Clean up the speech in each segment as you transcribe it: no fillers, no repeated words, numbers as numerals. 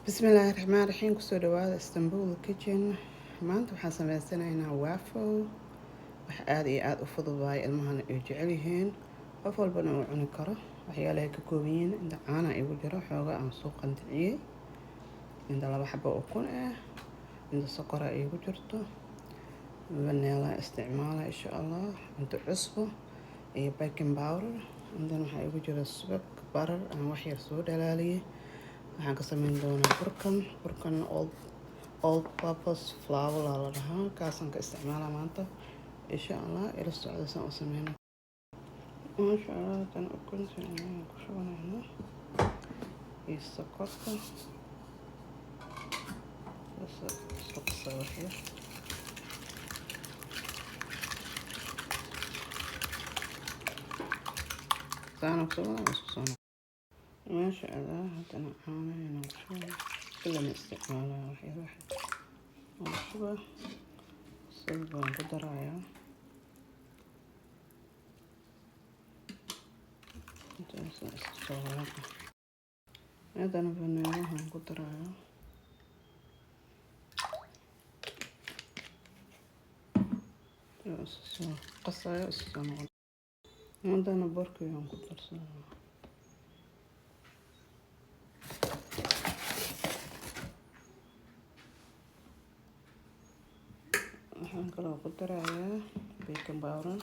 Bismillaahi Raxmaani Raxiim. Kusoo dhawaada Istanbul Kitchen. Maanta waxaan sameysanaynaa waffle. wax aad iyo aad u fudud waaye, ilmahana ay jecel yihiin, qof walbana uu cuni karo. waxyaalaha ka kooban yihiin inta caana igu jiro, xoogaa aan soo qandiciyey, inta 2 xabo ukun ah, inta sokora igu jirto, vanilla isticmaala insha Allah, inta cusbo iyo baking powder, intan waxaa igu jira subag, barar aan wax yar soo dhalaaliyey. waxaan ka samayn doonaa burkan all purpose flour la dhahaa, kaasaan ka isticmaalaa maanta insha Allah. ila socda saan u sameyno masha Allah. tan ukunta ayaan ku shubanaynaa iyo sokorta, soo qasaa wax yar. saana ku shubana isku soo masha Allah. haddana caano ayaan ku shubana ilaa isticmaalaa wax yar oo shuba saliid baan ku darayaa. haddana vanilla ku darayaa, soo qasaya isku noqon. haddana burka ayaan ku darsanaa, waxaan kaloo ku darayaa baking powder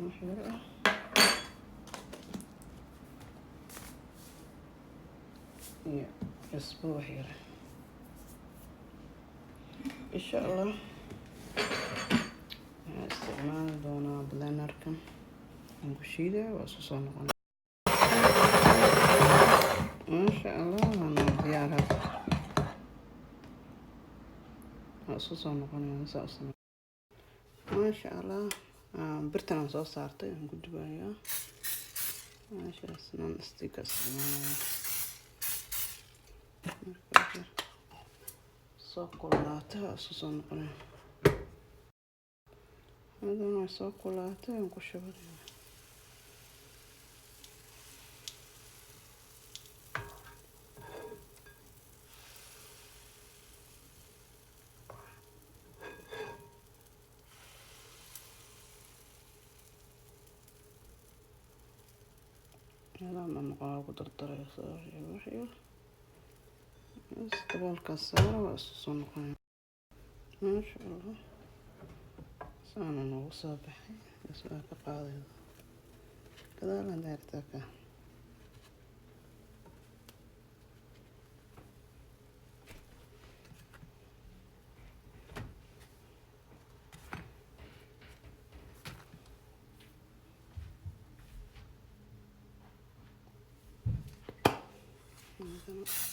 wax yar ah, iyo cusbo wax yar insha Allah. waxaan isticmaali doonaa blenderkan aan ku shiidaa, waa isku soo noqon masha Allah. waana diyaar hadda, waa isku soo noqonaya saa u samey masha Allah. birtan aan soo saartay aan ku dubayaa meeshaas non stick isticmaalaya. soo kululaatay waa isku soo noqonaya, haddana waa soo kululaatay aan ku shubanaya. ma maqaa ku dardaraysa wax yar daboolkaas saara, waa isku soo noqonaya masha Allah. saana noogu soo baxay, waa ka qaadaya gadaalan daartaaka.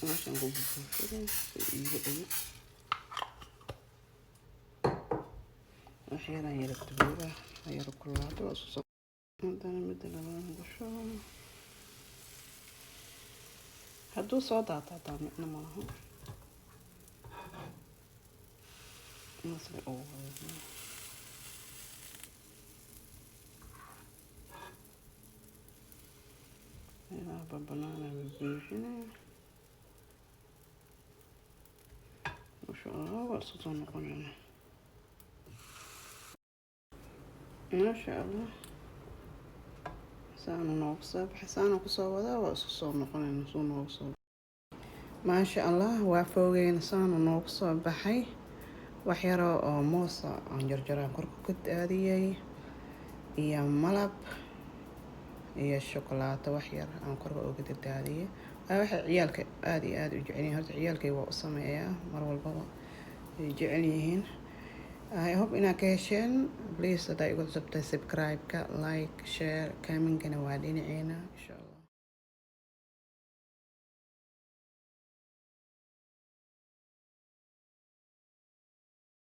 meeshaan ku buuxinay iiga dhigi wax yaraan yara dubooda yara kululaado, waa isku soo. haddana midda labaad ku shubo. hadduu soo daata hataa micno malaha, nasli ugu wada ilaa babanaana buuxinaya masha Allah. waa isku soo noqonaya masha Allah. saana noogu soo baxay, saana kusoo wadaa, waa isku soo noqonayna suu noogu soo masha Allah. waa fogeyn saana noogu soo baxay. wax yaro oo moosa aan jarjaraan korka ku daadiyey, iyo malab iyo shukulaato wax yar aan korka uga daadiyey. waxa ciyaalka aad iyo aad u jecel yihiin, horta ciyaalkay waa u sameeyaa mar walbaba, ay jecel yihiin. I hope inaad ka hesheen. please haddaa igu cusubtahay subscribe-ka, like, share, comment-kana waa dhinaceena insha Allah.